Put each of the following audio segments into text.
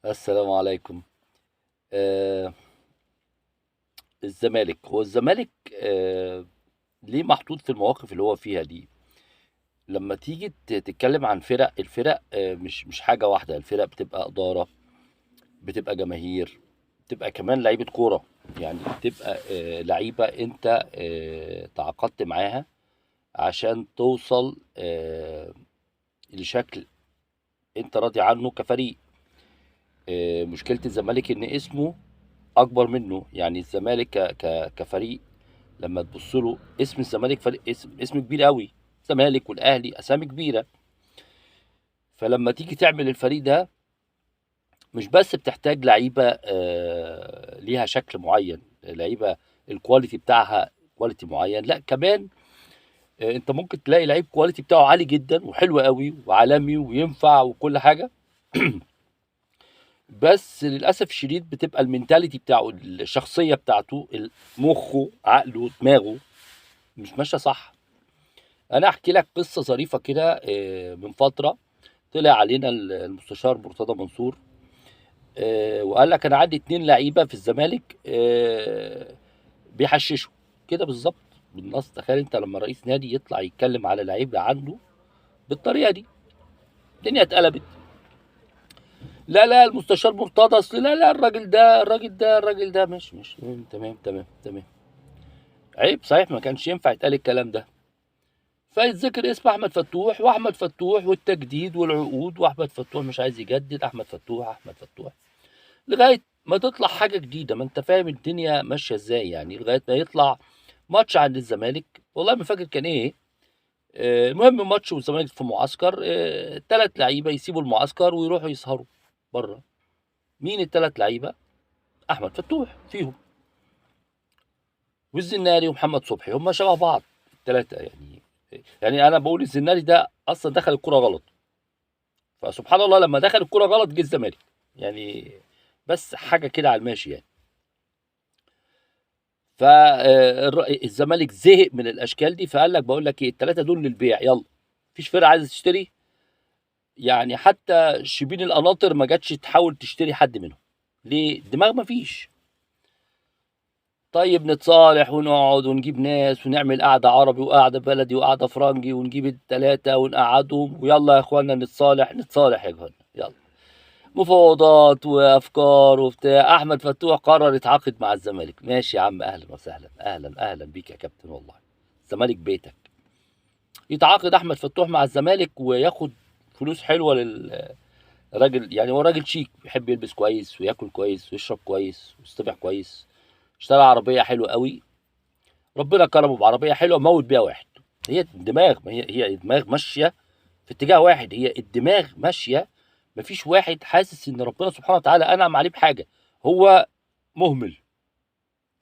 السلام عليكم. آه الزمالك هو الزمالك ليه محطوط في المواقف اللي هو فيها دي؟ لما تيجي تتكلم عن الفرق مش حاجة واحدة. الفرق بتبقى إدارة، بتبقى جماهير، بتبقى كمان لعيبة كورة. يعني بتبقى لعيبة انت تعاقدت معاها عشان توصل لشكل انت راضي عنه كفريق. مشكلة الزمالك ان اسمه اكبر منه. يعني الزمالك كفريق، لما تبص له اسم الزمالك فريق اسم كبير قوي. الزمالك والاهلي اسامي كبيره. فلما تيجي تعمل الفريق ده، مش بس بتحتاج لعيبه ليها شكل معين، لعيبه الكواليتي بتاعها كواليتي معين، لا كمان انت ممكن تلاقي لعيب كواليتي بتاعه عالي جدا وحلو قوي وعالمي وينفع وكل حاجه. بس للاسف الشديد بتبقى المينتاليتي بتاعه، الشخصيه بتاعته، مخه عقله دماغه مش ماشيه صح. انا احكي لك قصه ظريفه كده. من فتره طلع علينا المستشار مرتضى منصور، وقال لك انا عندي 2 لعيبه في الزمالك بيحششوا كده بالظبط بالنص. تخيل انت لما رئيس نادي يطلع يتكلم على لعيب عنده بالطريقه دي، الدنيا اتقلبت. لا لا المستشار مرتضى اصل لا لا الراجل ده مش تمام تمام تمام. عيب صحيح، ما كانش ينفع يتقال الكلام ده. فيتذكر اسم احمد فتوح، واحمد فتوح والتجديد والعقود، واحمد فتوح مش عايز يجدد، احمد فتوح احمد فتوح، لغايه ما تطلع حاجه جديده. ما انت فاهم الدنيا ماشيه ازاي يعني، لغايه ما يطلع ماتش عند الزمالك. والله ما فاكر كان ايه. المهم ماتش والزمالك في معسكر، 3 لعيبه يسيبوا المعسكر ويروحوا يسهروا بره. مين ال3 لعيبه؟ احمد فتوح فيهم، والزناري ومحمد صبحي. هم شبه بعض ال3 يعني. يعني انا بقول الزناري ده اصلا دخل الكرة غلط، فسبحان الله لما دخل الكرة غلط جه الزمالك. يعني بس حاجه كده على الماشي يعني. فالزمالك زهق من الاشكال دي، فقال لك بقول لك ايه، ال3 دول للبيع يلا. مفيش فرقه عايزه تشتري. يعني حتى شبين القناطر ما جاتش تحاول تشتري حد منهم. ليه؟ دماغ مفيش. طيب نتصالح ونقعد ونجيب ناس ونعمل قعده عربي وقعده بلدي وقعده فرنجي، ونجيب ال3 ونقعدهم ويلا يا اخوانا نتصالح نتصالح يا اخوانا يلا. مفاوضات وافكار وبتاع. احمد فتوح قرر يتعاقد مع الزمالك. ماشي يا عم، اهلا وسهلا، اهلا بيك يا كابتن والله. الزمالك بيتك. يتعاقد احمد فتوح مع الزمالك وياخد فلوس حلوه للراجل. يعني هو راجل شيك، بيحب يلبس كويس وياكل كويس ويشرب كويس ويستبح كويس. اشترى عربيه حلوه قوي، ربنا كرمه بعربيه حلوه موت بيها واحد. هي الدماغ، ما هي الدماغ ماشيه في اتجاه واحد. هي الدماغ ماشيه. مفيش واحد حاسس ان ربنا سبحانه وتعالى انعم عليه بحاجه. هو مهمل.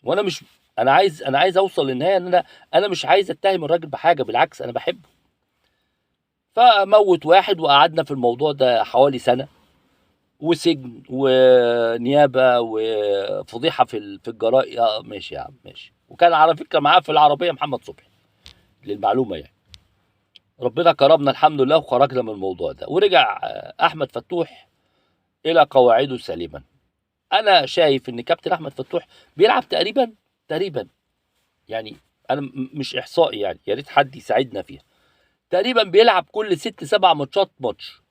وانا مش، انا عايز اوصل للنهايه ان انا مش عايز اتهم الراجل بحاجه، بالعكس انا بحبه. فموت واحد وقعدنا في الموضوع ده حوالي سنه، وسجن ونيابه وفضيحه في الجرائد. ماشي يا عم ماشي. وكان على فكره معاه في العربيه محمد صبحي، للمعلومه يعني. ربنا كرمنا الحمد لله وخرجنا من الموضوع ده، ورجع احمد فتوح الى قواعده سليما. انا شايف ان كابتن احمد فتوح بيلعب تقريبا يعني. انا مش احصائي يعني، يا ريت حد يساعدنا فيها. تقريبا بيلعب كل 6 7 ماتشات ماتش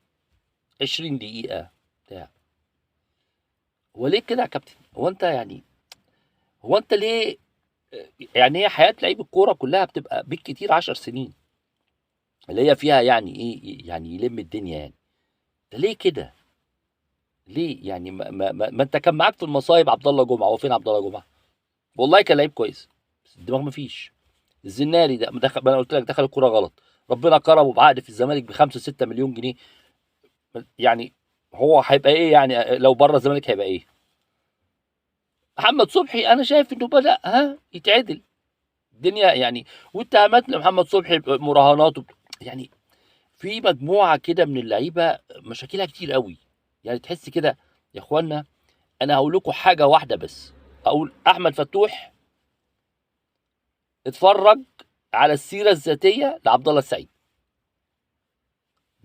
20 دقيقة بتاع. هو ليه كده يا كابتن؟ هو انت يعني، هو انت ليه؟ يعني هي حياة لعيب الكورة كلها بتبقى بالكتير 10 سنين، اللي هي فيها يعني ايه يعني يلم الدنيا يعني. ده ليه كده؟ ليه يعني؟ ما انت كان معاك في المصايب عبد الله جمعة. هو فين عبد الله جمعة؟ والله كان لعيب كويس بس الدماغ مفيش. الزناري ده دخل، ما انا قلت لك دخل الكوره غلط. ربنا كرمه بعقد في الزمالك ب 5 6 مليون جنيه. يعني هو هيبقى ايه يعني لو بره الزمالك؟ هيبقى ايه؟ محمد صبحي انا شايف انه بدأ يتعدل الدنيا يعني. واتهامات لمحمد صبحي مراهنات يعني. في مجموعه كده من اللعيبه مشاكلها كتير قوي. يعني تحس كده يا اخوانا. انا هقول لكم حاجه واحده بس، اقول احمد فتوح اتفرج على السيره الذاتيه لعبد الله السعيد.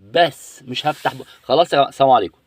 بس مش هفتح خلاص يا سلام عليكم.